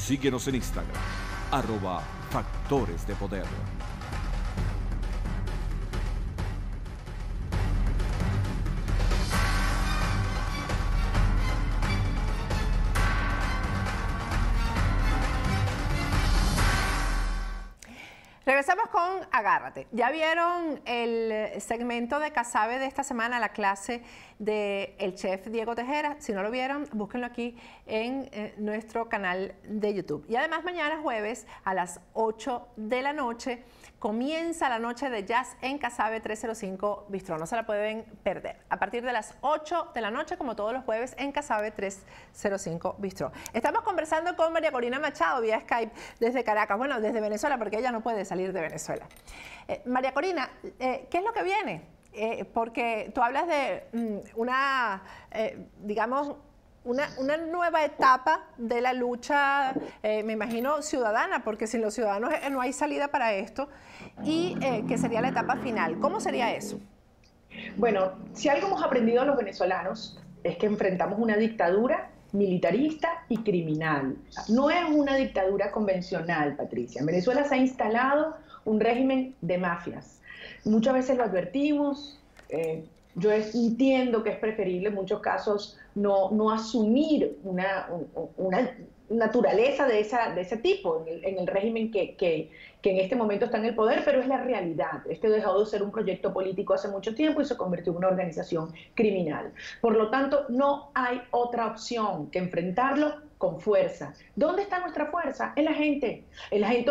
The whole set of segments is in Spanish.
Síguenos en Instagram, @Factores de Poder. Regresamos con Agárrate. Ya vieron el segmento de Casabe de esta semana, la clase del chef Diego Tejera. Si no lo vieron, búsquenlo aquí en nuestro canal de YouTube. Y además mañana jueves a las 8 de la noche comienza la noche de jazz en Casabe 305 Bistró. No se la pueden perder. A partir de las 8 de la noche, como todos los jueves, en Casabe 305 Bistró. Estamos conversando con María Corina Machado vía Skype desde Caracas. Bueno, desde Venezuela, porque ella no puede salir de Venezuela. María Corina, ¿qué es lo que viene? Porque tú hablas de digamos, una nueva etapa de la lucha, me imagino, ciudadana, porque sin los ciudadanos no hay salida para esto, y que sería la etapa final. ¿Cómo sería eso? Bueno, si algo hemos aprendido los venezolanos es que enfrentamos una dictadura militarista y criminal. No es una dictadura convencional, Patricia. En Venezuela se ha instalado un régimen de mafias. Muchas veces lo advertimos. Yo entiendo que es preferible en muchos casos no asumir una naturaleza de ese tipo en el régimen que en este momento está en el poder, pero es la realidad. Este dejó de ser un proyecto político hace mucho tiempo y se convirtió en una organización criminal. Por lo tanto, no hay otra opción que enfrentarlo con fuerza. ¿Dónde está nuestra fuerza? En la gente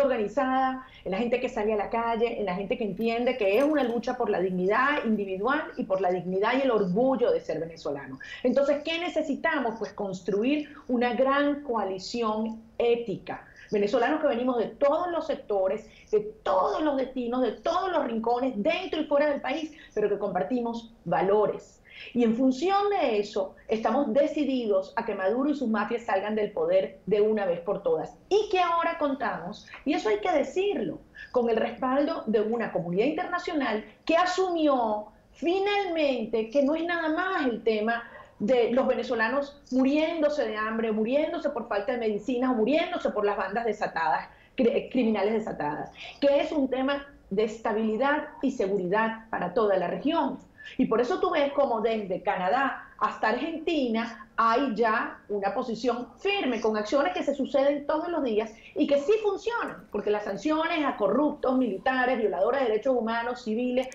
organizada, en la gente que sale a la calle, en la gente que entiende que es una lucha por la dignidad individual y por la dignidad y el orgullo de ser venezolano. Entonces, ¿qué necesitamos? Pues construir una gran coalición ética. Venezolanos que venimos de todos los sectores, de todos los destinos, de todos los rincones, dentro y fuera del país, pero que compartimos valores. Y en función de eso, estamos decididos a que Maduro y sus mafias salgan del poder de una vez por todas. Y que ahora contamos, y eso hay que decirlo, con el respaldo de una comunidad internacional que asumió finalmente que no es nada más el tema de los venezolanos muriéndose de hambre, muriéndose por falta de medicinas, o muriéndose por las bandas desatadas, criminales desatadas, que es un tema de estabilidad y seguridad para toda la región. Y por eso tú ves como desde Canadá hasta Argentina hay ya una posición firme con acciones que se suceden todos los días y que sí funcionan, porque las sanciones a corruptos, militares, violadores de derechos humanos, civiles,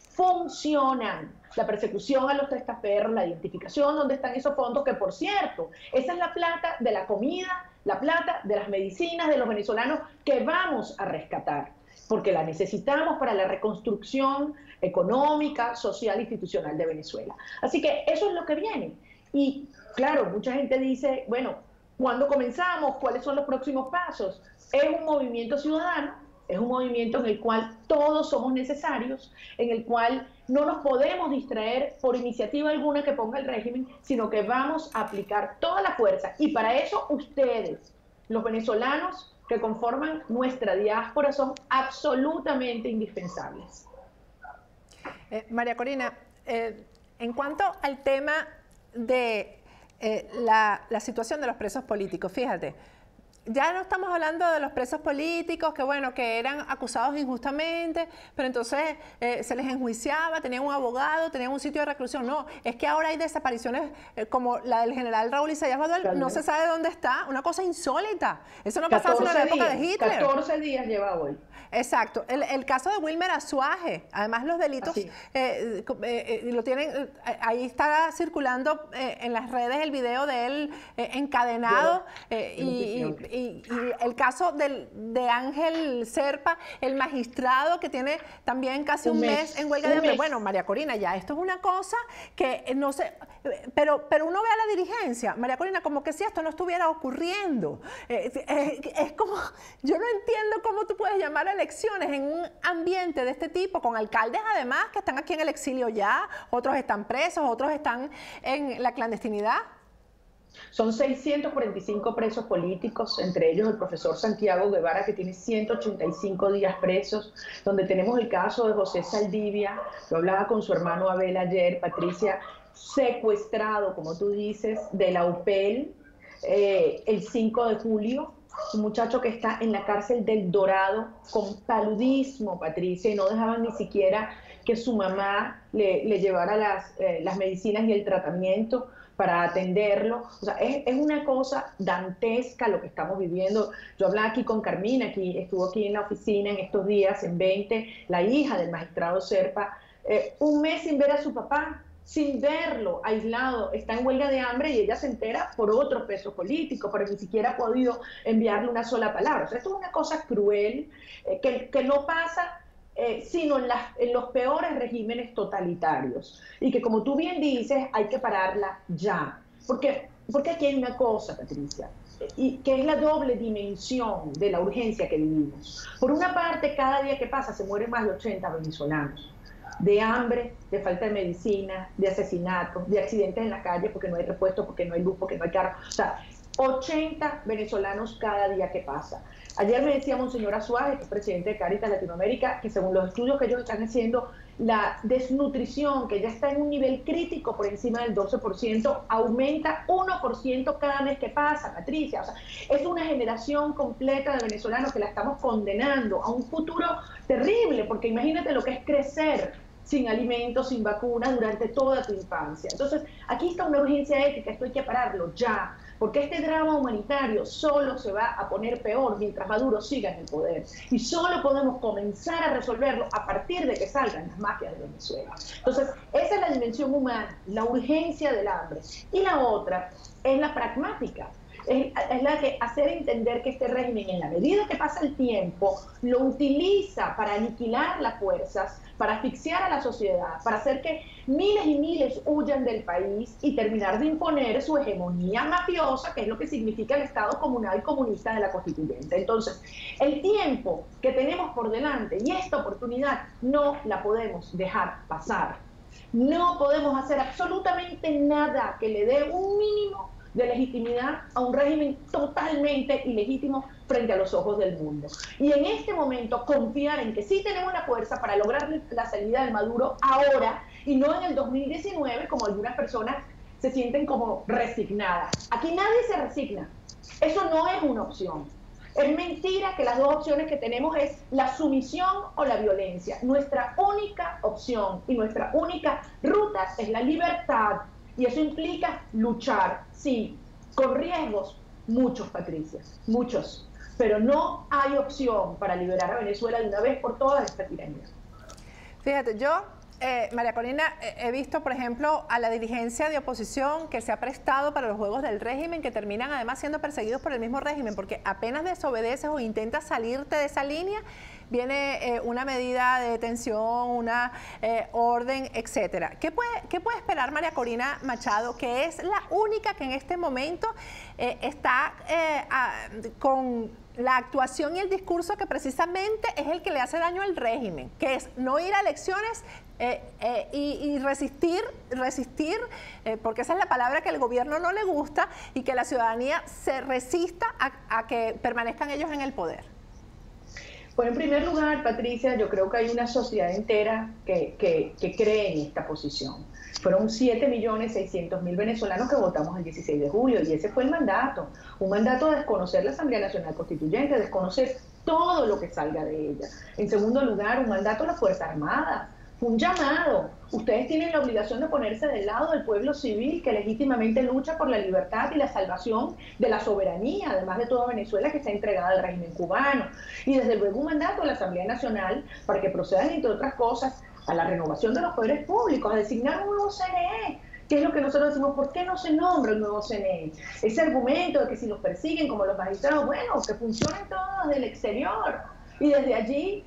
funcionan. La persecución a los testaferros, la identificación, dónde están esos fondos, que por cierto, esa es la plata de la comida, la plata de las medicinas de los venezolanos que vamos a rescatar, porque la necesitamos para la reconstrucción económica, social e institucional de Venezuela. Así que eso es lo que viene. Y claro, mucha gente dice, bueno, ¿cuándo comenzamos? ¿Cuáles son los próximos pasos? Es un movimiento ciudadano, es un movimiento en el cual todos somos necesarios, en el cual no nos podemos distraer por iniciativa alguna que ponga el régimen, sino que vamos a aplicar toda la fuerza. Y para eso ustedes, los venezolanos que conforman nuestra diáspora, son absolutamente indispensables. María Corina, en cuanto al tema de la situación de los presos políticos, fíjate, ya no estamos hablando de los presos políticos que, bueno, que eran acusados injustamente, pero entonces se les enjuiciaba, tenían un abogado, tenían un sitio de reclusión. No, es que ahora hay desapariciones como la del general Raúl Isaías Baduel, no se sabe dónde está, una cosa insólita. Eso no pasaba sino en la época de Hitler. 14 días lleva hoy. Exacto. El caso de Wilmer Azuaje, además los delitos lo tienen, ahí está circulando en las redes el video de él encadenado y el caso de Ángel Serpa, el magistrado que tiene también casi un mes en huelga de hambre. Bueno, María Corina, ya esto es una cosa que no sé, pero uno ve a la dirigencia, María Corina, como que si esto no estuviera ocurriendo. Es como, yo no entiendo cómo tú puedes llamar a elecciones en un ambiente de este tipo, con alcaldes además que están aquí en el exilio ya, otros están presos, otros están en la clandestinidad. Son 645 presos políticos, entre ellos el profesor Santiago Guevara, que tiene 185 días presos, donde tenemos el caso de José Saldivia, yo hablaba con su hermano Abel ayer, Patricia, secuestrado, como tú dices, de la UPEL el 5 de julio, un muchacho que está en la cárcel del Dorado con paludismo, Patricia, y no dejaban ni siquiera que su mamá le llevara las medicinas y el tratamiento para atenderlo. O sea, es una cosa dantesca lo que estamos viviendo. Yo hablaba aquí con Carmina, estuvo aquí en la oficina en estos días, en 20, la hija del magistrado Serpa, un mes sin ver a su papá, sin verlo, aislado, está en huelga de hambre y ella se entera por otro peso político, pero ni siquiera ha podido enviarle una sola palabra. O sea, esto es una cosa cruel que no pasa sino en los peores regímenes totalitarios. Y que, como tú bien dices, hay que pararla ya. Porque aquí hay una cosa, Patricia, y que es la doble dimensión de la urgencia que vivimos. Por una parte, cada día que pasa se mueren más de 80 venezolanos. De hambre, de falta de medicina, de asesinatos, de accidentes en la calle porque no hay repuesto, porque no hay luz, porque no hay carro. O sea, 80 venezolanos cada día que pasa. Ayer me decía Monseñor Azuaje, que es presidente de Cáritas Latinoamérica, que según los estudios que ellos están haciendo, la desnutrición, que ya está en un nivel crítico por encima del 12%, aumenta 1% cada mes que pasa, Patricia. O sea, es una generación completa de venezolanos que la estamos condenando a un futuro terrible, porque imagínate lo que es crecer sin alimentos, sin vacunas durante toda tu infancia. Entonces, aquí está una urgencia ética, esto hay que pararlo ya, porque este drama humanitario solo se va a poner peor mientras Maduro siga en el poder. Y solo podemos comenzar a resolverlo a partir de que salgan las mafias de Venezuela. Entonces, esa es la dimensión humana, la urgencia del hambre. Y la otra es la pragmática. Es la que hacer entender que este régimen, en la medida que pasa el tiempo, lo utiliza para aniquilar las fuerzas, para asfixiar a la sociedad, para hacer que miles y miles huyan del país y terminar de imponer su hegemonía mafiosa, que es lo que significa el Estado comunal comunista de la Constituyente. Entonces, el tiempo que tenemos por delante y esta oportunidad no la podemos dejar pasar. No podemos hacer absolutamente nada que le dé un mínimo de legitimidad a un régimen totalmente ilegítimo frente a los ojos del mundo. Y en este momento confiar en que sí tenemos la fuerza para lograr la salida de Maduro ahora y no en el 2019, como algunas personas se sienten como resignadas. Aquí nadie se resigna. Eso no es una opción. Es mentira que las dos opciones que tenemos es la sumisión o la violencia. Nuestra única opción y nuestra única ruta es la libertad. Y eso implica luchar, sí, con riesgos, muchos, Patricia, muchos. Pero no hay opción para liberar a Venezuela de una vez por todas de esta tiranía. Fíjate, yo, María Corina, he visto, por ejemplo, a la dirigencia de oposición que se ha prestado para los juegos del régimen, que terminan además siendo perseguidos por el mismo régimen, porque apenas desobedeces o intentas salirte de esa línea, viene una medida de detención, una orden, etcétera. ¿Qué puede esperar María Corina Machado, que es la única que en este momento está con la actuación y el discurso que precisamente es el que le hace daño al régimen, que es no ir a elecciones y resistir, porque esa es la palabra que al gobierno no le gusta, y que la ciudadanía se resista a que permanezcan ellos en el poder? Bueno, en primer lugar, Patricia, yo creo que hay una sociedad entera que cree en esta posición. Fueron 7.600.000 venezolanos que votamos el 16 de julio y ese fue el mandato. Un mandato de desconocer la Asamblea Nacional Constituyente, desconocer todo lo que salga de ella. En segundo lugar, un mandato a las Fuerzas Armadas. Un llamado. Ustedes tienen la obligación de ponerse del lado del pueblo civil que legítimamente lucha por la libertad y la salvación de la soberanía, además de toda Venezuela que está entregada al régimen cubano. Y desde luego un mandato a la Asamblea Nacional para que procedan, entre otras cosas, a la renovación de los poderes públicos, a designar un nuevo CNE, que es lo que nosotros decimos, ¿por qué no se nombra el nuevo CNE? Ese argumento de que si los persiguen como los magistrados, bueno, que funcionen todos desde el exterior y desde allí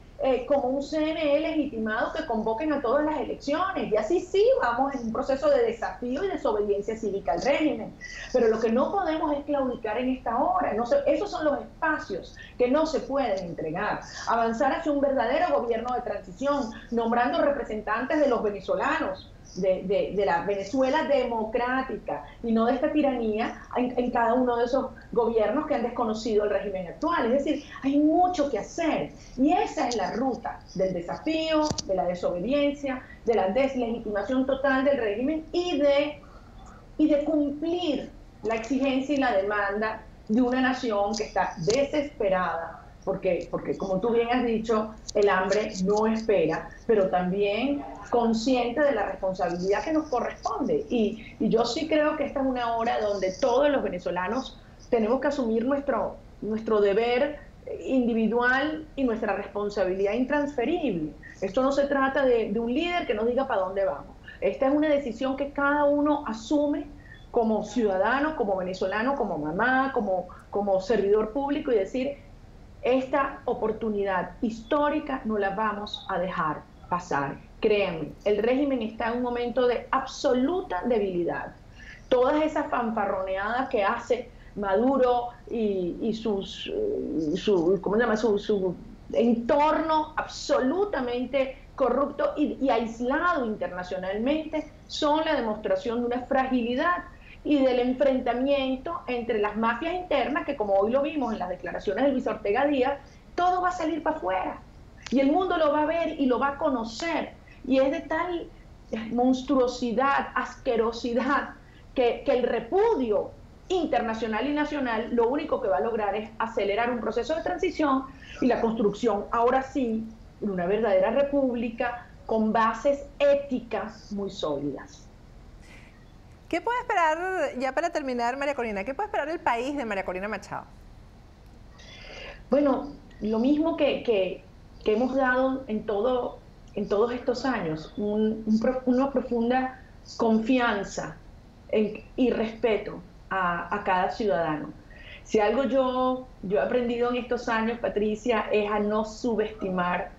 como un CNE legitimado que convoquen a todas las elecciones, y así sí vamos en un proceso de desafío y desobediencia cívica al régimen. Pero lo que no podemos es claudicar en esta hora. Esos son los espacios que no se pueden entregar. Avanzar hacia un verdadero gobierno de transición, nombrando representantes de los venezolanos, de la Venezuela democrática y no de esta tiranía en cada uno de esos gobiernos que han desconocido el régimen actual. Es decir, hay mucho que hacer y esa es la ruta del desafío, de la desobediencia, de la deslegitimación total del régimen y de cumplir la exigencia y la demanda de una nación que está desesperada, porque como tú bien has dicho, el hambre no espera, pero también consciente de la responsabilidad que nos corresponde. Y yo sí creo que esta es una hora donde todos los venezolanos tenemos que asumir nuestro deber individual y nuestra responsabilidad intransferible. Esto no se trata de un líder que nos diga para dónde vamos. Esta es una decisión que cada uno asume como ciudadano, como venezolano, como mamá, como servidor público, y decir, esta oportunidad histórica no la vamos a dejar pasar. Créanme, el régimen está en un momento de absoluta debilidad. Todas esas fanfarroneadas que hace Maduro y su entorno absolutamente corrupto y aislado internacionalmente son la demostración de una fragilidad y del enfrentamiento entre las mafias internas, que como hoy lo vimos en las declaraciones de Luis Ortega Díaz, todo va a salir para afuera y el mundo lo va a ver y lo va a conocer, y es de tal monstruosidad, asquerosidad, que el repudio internacional y nacional lo único que va a lograr es acelerar un proceso de transición y la construcción, ahora sí, de una verdadera república con bases éticas muy sólidas. ¿Qué puede esperar, ya para terminar, María Corina, qué puede esperar el país de María Corina Machado? Bueno, lo mismo que hemos dado en todos estos años, una profunda confianza y respeto a cada ciudadano. Si algo yo he aprendido en estos años, Patricia, es a no subestimar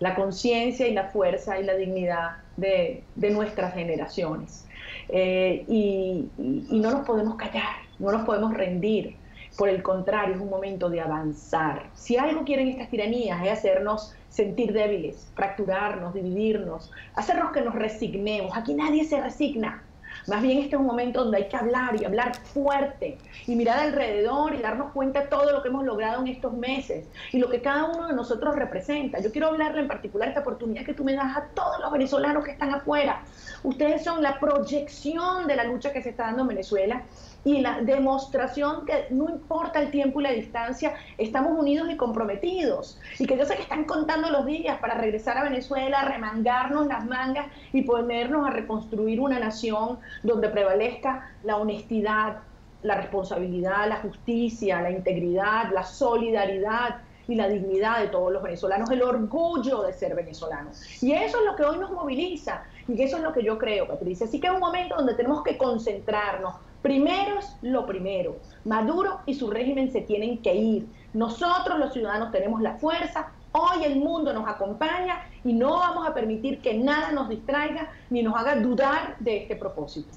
la conciencia y la fuerza y la dignidad de nuestras generaciones. Y no nos podemos callar, no nos podemos rendir. Por el contrario, es un momento de avanzar. Si algo quieren estas tiranías es hacernos sentir débiles, fracturarnos, dividirnos, hacernos que nos resignemos. Aquí nadie se resigna. Más bien este es un momento donde hay que hablar y hablar fuerte y mirar alrededor y darnos cuenta de todo lo que hemos logrado en estos meses y lo que cada uno de nosotros representa. Yo quiero hablarle en particular esta oportunidad que tú me das a todos los venezolanos que están afuera. Ustedes son la proyección de la lucha que se está dando en Venezuela y la demostración que no importa el tiempo y la distancia, estamos unidos y comprometidos. Y que yo sé que están contando los días para regresar a Venezuela, remangarnos las mangas y ponernos a reconstruir una nación donde prevalezca la honestidad, la responsabilidad, la justicia, la integridad, la solidaridad y la dignidad de todos los venezolanos, el orgullo de ser venezolanos. Y eso es lo que hoy nos moviliza y eso es lo que yo creo, Patricia. Así que es un momento donde tenemos que concentrarnos. Primero es lo primero. Maduro y su régimen se tienen que ir. Nosotros los ciudadanos tenemos la fuerza. Hoy el mundo nos acompaña y no vamos a permitir que nada nos distraiga ni nos haga dudar de este propósito.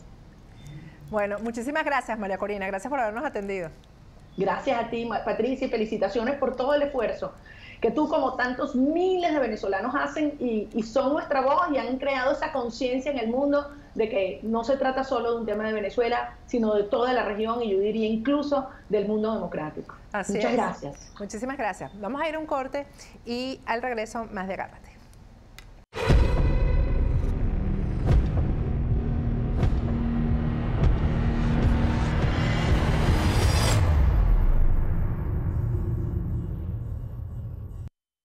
Bueno, muchísimas gracias, María Corina. Gracias por habernos atendido. Gracias a ti, Patricia, y felicitaciones por todo el esfuerzo que tú, como tantos miles de venezolanos, hacen y son nuestra voz y han creado esa conciencia en el mundo de que no se trata solo de un tema de Venezuela, sino de toda la región y yo diría incluso del mundo democrático. Así Muchas es. gracias. Muchísimas gracias. Vamos a ir a un corte y al regreso más de Agárrate.